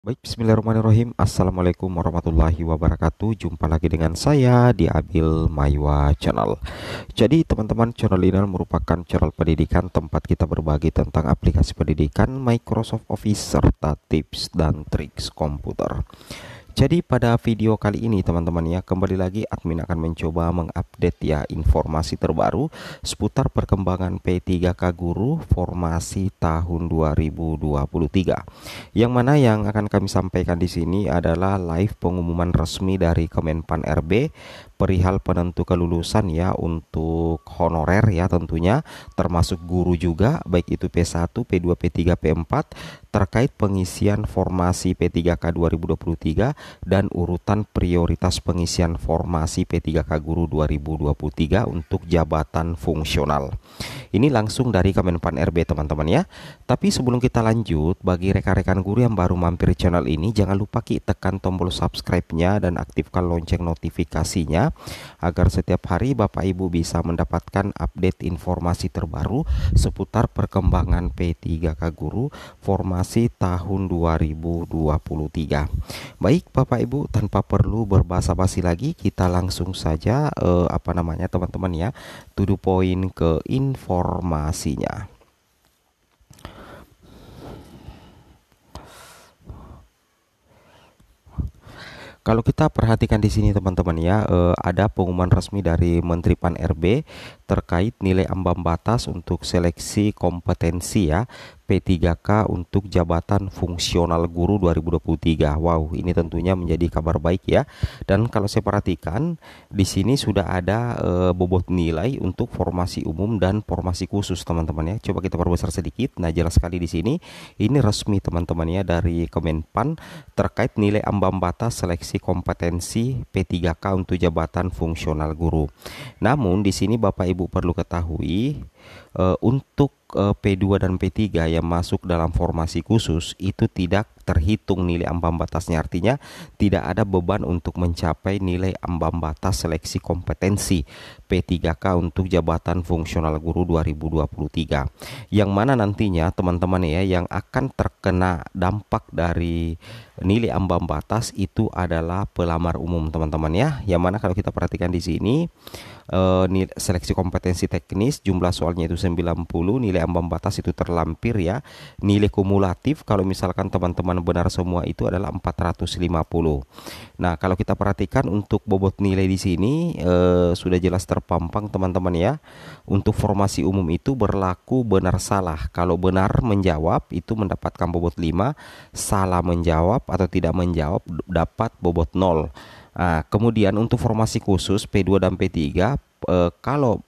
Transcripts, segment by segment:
Baik, bismillahirrahmanirrahim. Assalamualaikum warahmatullahi wabarakatuh. Jumpa lagi dengan saya di Abil Maywa Channel. Jadi teman-teman, channel ini merupakan channel pendidikan tempat kita berbagi tentang aplikasi pendidikan, Microsoft Office, serta tips dan triks komputer. Jadi pada video kali ini teman-teman ya, kembali lagi admin akan mencoba mengupdate ya informasi terbaru seputar perkembangan P3K Guru formasi tahun 2023. Yang mana yang akan kami sampaikan di sini adalah live pengumuman resmi dari Kemenpan RB perihal penentu kelulusan ya untuk honorer ya tentunya, termasuk guru juga, baik itu P1, P2, P3, P4 terkait pengisian formasi P3K 2023 dan urutan prioritas pengisian formasi P3K Guru 2023 untuk jabatan fungsional. Ini langsung dari Kemenpan RB teman-teman ya. Tapi sebelum kita lanjut, bagi rekan-rekan guru yang baru mampir channel ini, jangan lupa tekan tombol subscribe-nya dan aktifkan lonceng notifikasinya agar setiap hari Bapak Ibu bisa mendapatkan update informasi terbaru seputar perkembangan P3K Guru formasi tahun 2023. Baik Bapak Ibu, tanpa perlu berbasa-basi lagi, kita langsung saja teman-teman ya, to the point ke informasinya. Kalau kita perhatikan di sini teman-teman ya, ada pengumuman resmi dari Menteri Pan RB terkait nilai ambang batas untuk seleksi kompetensi ya P3K untuk jabatan fungsional guru 2023. Wow, ini tentunya menjadi kabar baik ya. Dan kalau saya perhatikan di sini sudah ada bobot nilai untuk formasi umum dan formasi khusus teman-teman ya. Coba kita perbesar sedikit. Nah, jelas sekali di sini ini resmi teman-teman ya dari Kemenpan terkait nilai ambang batas seleksi kompetensi P3K untuk jabatan fungsional guru. Namun di sini Bapak Ibu perlu ketahui untuk P2 dan P3 yang masuk dalam formasi khusus itu tidak terhitung nilai ambang batasnya, artinya tidak ada beban untuk mencapai nilai ambang batas seleksi kompetensi P3K untuk jabatan fungsional guru 2023, yang mana nantinya teman-teman ya yang akan terkena dampak dari nilai ambang batas itu adalah pelamar umum teman-teman ya, yang mana kalau kita perhatikan di sini seleksi kompetensi teknis jumlah soalnya itu 90, nilai ambang batas itu terlampir ya, nilai kumulatif kalau misalkan teman-teman benar semua itu adalah 450. Nah, kalau kita perhatikan untuk bobot nilai di sini sudah jelas terpampang teman-teman ya. Untuk formasi umum itu berlaku benar salah. Kalau benar menjawab itu mendapatkan bobot 5, salah menjawab atau tidak menjawab dapat bobot 0. Nah, kemudian untuk formasi khusus P2 dan P3 kalau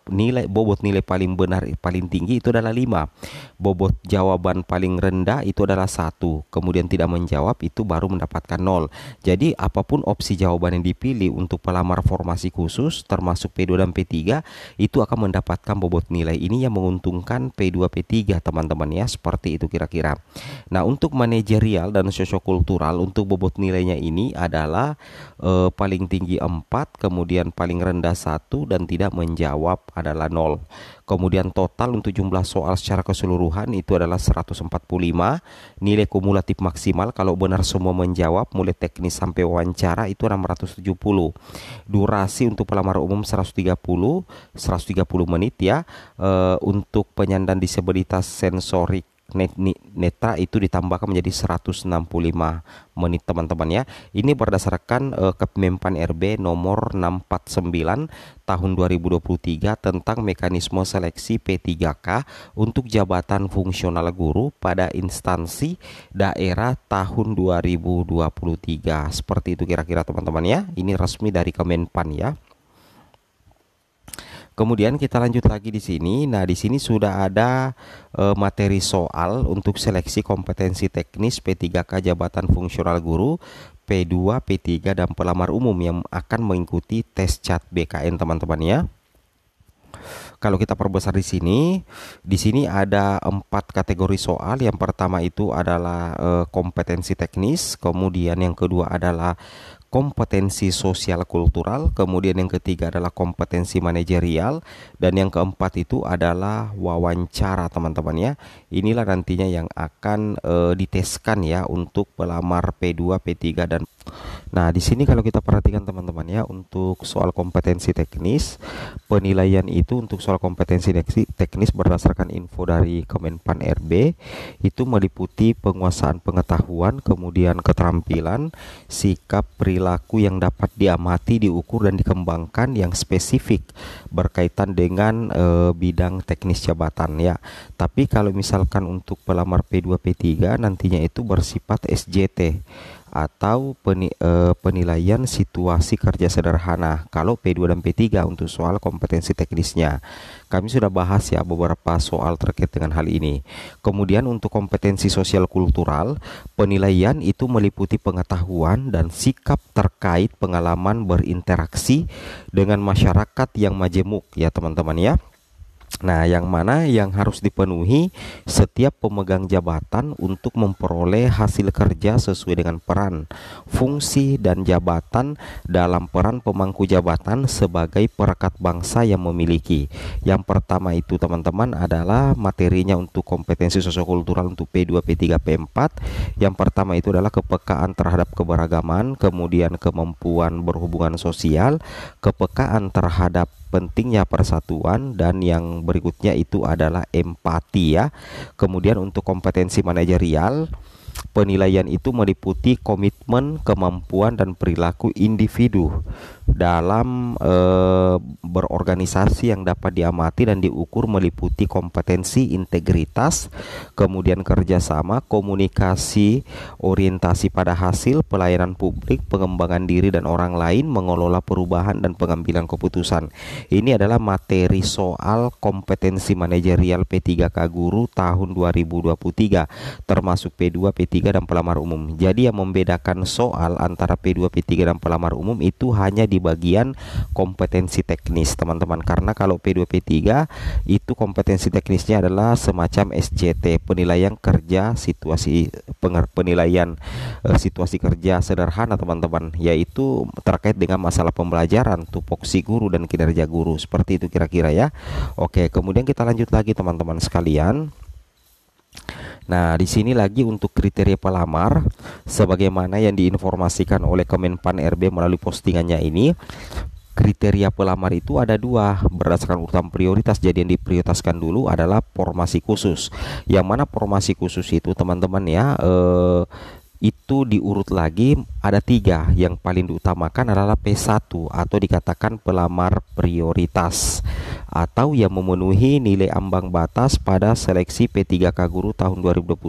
nilai bobot nilai paling benar paling tinggi itu adalah 5. Bobot jawaban paling rendah itu adalah 1. Kemudian tidak menjawab itu baru mendapatkan 0. Jadi apapun opsi jawaban yang dipilih untuk pelamar formasi khusus termasuk P2 dan P3 itu akan mendapatkan bobot nilai ini yang menguntungkan P2 P3 teman-teman ya, seperti itu kira-kira. Nah, untuk manajerial dan sosiokultural untuk bobot nilainya ini adalah paling tinggi 4, kemudian paling rendah 1 dan tidak menjawab adalah 0. Kemudian total untuk jumlah soal secara keseluruhan itu adalah 145. Nilai kumulatif maksimal kalau benar semua menjawab mulai teknis sampai wawancara itu 670. Durasi untuk pelamar umum 130 menit ya. Untuk penyandang disabilitas sensorik netra itu ditambahkan menjadi 165 menit teman-teman ya. Ini berdasarkan Kemenpan RB nomor 649 tahun 2023 tentang mekanisme seleksi P3K untuk jabatan fungsional guru pada instansi daerah tahun 2023. Seperti itu kira-kira teman-teman ya. Ini resmi dari Kemenpan ya. Kemudian kita lanjut lagi di sini. Nah, di sini sudah ada materi soal untuk seleksi kompetensi teknis P3K jabatan fungsional guru, P2, P3 dan pelamar umum yang akan mengikuti tes CAT BKN teman-teman ya. Kalau kita perbesar di sini ada 4 kategori soal. Yang pertama itu adalah kompetensi teknis, kemudian yang kedua adalah kompetensi sosial kultural, kemudian yang ketiga adalah kompetensi manajerial, dan yang keempat itu adalah wawancara teman-teman ya. Inilah nantinya yang akan diteskan ya untuk pelamar P2, P3 dan nah, di sini kalau kita perhatikan teman-teman ya, untuk soal kompetensi teknis, penilaian itu untuk soal kompetensi teknis berdasarkan info dari Kemenpan RB itu meliputi penguasaan pengetahuan, kemudian keterampilan, sikap, perilaku yang dapat diamati, diukur dan dikembangkan yang spesifik berkaitan dengan bidang teknis jabatan ya. Tapi kalau misalkan untuk pelamar P2, P3 nantinya itu bersifat SJT atau penilaian situasi kerja sederhana kalau P2 dan P3 untuk soal kompetensi teknisnya. Kami sudah bahas ya beberapa soal terkait dengan hal ini. Kemudian untuk kompetensi sosial kultural, penilaian itu meliputi pengetahuan dan sikap terkait pengalaman berinteraksi dengan masyarakat yang majemuk ya teman-teman ya. Nah, yang mana yang harus dipenuhi setiap pemegang jabatan untuk memperoleh hasil kerja sesuai dengan peran, fungsi, dan jabatan dalam peran pemangku jabatan sebagai perekat bangsa yang memiliki. Yang pertama itu teman-teman adalah materinya untuk kompetensi sosiokultural untuk P2, P3, P4. Yang pertama itu adalah kepekaan terhadap keberagaman, kemudian kemampuan berhubungan sosial, kepekaan terhadap pentingnya persatuan, dan yang berikutnya itu adalah empati ya. Kemudian untuk kompetensi manajerial, penilaian itu meliputi komitmen, kemampuan dan perilaku individu dalam berorganisasi yang dapat diamati dan diukur, meliputi kompetensi, integritas, kemudian kerjasama, komunikasi, orientasi pada hasil, pelayanan publik, pengembangan diri dan orang lain, mengelola perubahan dan pengambilan keputusan. Ini adalah materi soal kompetensi manajerial P3K Guru tahun 2023 termasuk P2, P3 dan pelamar umum. Jadi yang membedakan soal antara P2, P3 dan pelamar umum itu hanya di bagian kompetensi teknis teman-teman, karena kalau P2, P3 itu kompetensi teknisnya adalah semacam SJT, penilaian kerja situasi penilaian situasi kerja sederhana teman-teman, yaitu terkait dengan masalah pembelajaran, tupoksi guru dan kinerja guru, seperti itu kira-kira ya. Oke, kemudian kita lanjut lagi teman-teman sekalian. Nah, di sini lagi untuk kriteria pelamar sebagaimana yang diinformasikan oleh Kemenpan RB melalui postingannya ini. Kriteria pelamar itu ada dua berdasarkan urutan prioritas. Jadi yang diprioritaskan dulu adalah formasi khusus. Yang mana formasi khusus itu teman-teman ya, itu diurut lagi ada tiga. Yang paling diutamakan adalah P1 atau dikatakan pelamar prioritas atau yang memenuhi nilai ambang batas pada seleksi P3K Guru tahun 2021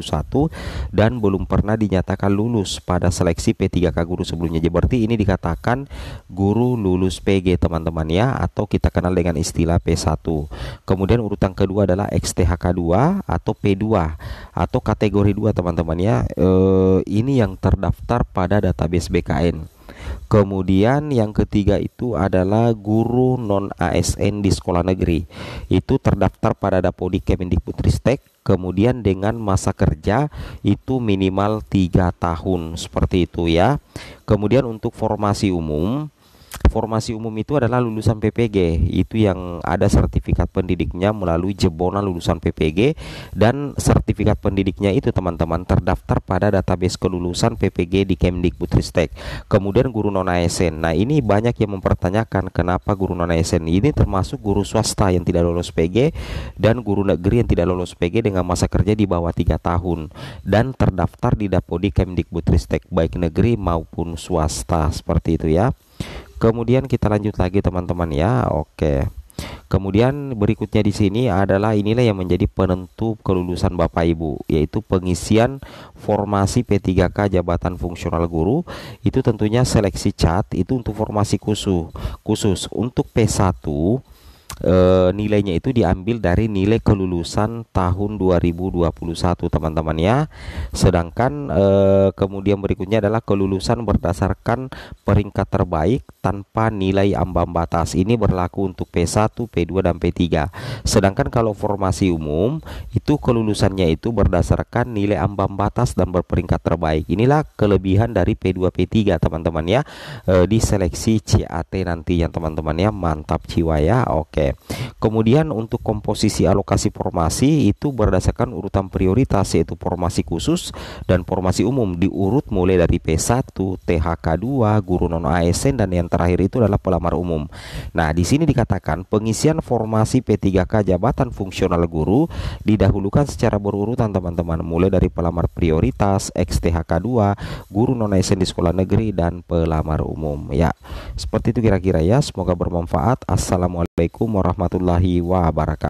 dan belum pernah dinyatakan lulus pada seleksi P3K Guru sebelumnya. Jadi berarti ini dikatakan guru lulus PG teman-teman ya, atau kita kenal dengan istilah P1. Kemudian urutan kedua adalah XTHK2 atau P2 atau kategori 2 teman-teman ya. Ini yang terdaftar pada database BKN. Kemudian yang ketiga itu adalah guru non ASN di sekolah negeri. Itu terdaftar pada Dapodik Kemendikbudristek. Kemudian dengan masa kerja itu minimal 3 tahun seperti itu ya. Kemudian untuk formasi umum itu adalah lulusan PPG, itu yang ada sertifikat pendidiknya melalui jebolan lulusan PPG, dan sertifikat pendidiknya itu teman-teman terdaftar pada database kelulusan PPG di Kemdikbudristek. Kemudian guru non ASN. Nah, ini banyak yang mempertanyakan kenapa guru non ASN ini termasuk guru swasta yang tidak lolos PG dan guru negeri yang tidak lolos PG dengan masa kerja di bawah 3 tahun dan terdaftar di Dapodik Kemdikbudristek baik negeri maupun swasta, seperti itu ya. Kemudian kita lanjut lagi teman-teman ya. Oke. Kemudian berikutnya di sini adalah inilah yang menjadi penentu kelulusan Bapak Ibu, yaitu pengisian formasi P3K jabatan fungsional guru. Itu tentunya seleksi CAT itu untuk formasi khusus. Untuk P1 nilainya itu diambil dari nilai kelulusan tahun 2021 teman-teman ya. Sedangkan kemudian berikutnya adalah kelulusan berdasarkan peringkat terbaik tanpa nilai ambang batas. Ini berlaku untuk P1, P2 dan P3. Sedangkan kalau formasi umum itu kelulusannya itu berdasarkan nilai ambang batas dan berperingkat terbaik. Inilah kelebihan dari P2 P3 teman-teman ya, di seleksi CAT nanti yang teman-teman ya. Mantap jiwa ya. Oke. Kemudian untuk komposisi alokasi formasi itu berdasarkan urutan prioritas, yaitu formasi khusus dan formasi umum diurut mulai dari P1, THK2, guru non ASN, dan yang terakhir itu adalah pelamar umum. Nah, di sini dikatakan pengisian formasi P3K jabatan fungsional guru didahulukan secara berurutan teman-teman, mulai dari pelamar prioritas, ex-THK2, guru non ASN di sekolah negeri, dan pelamar umum ya. Seperti itu kira-kira ya. Semoga bermanfaat. Assalamualaikum warahmatullahi wabarakatuh.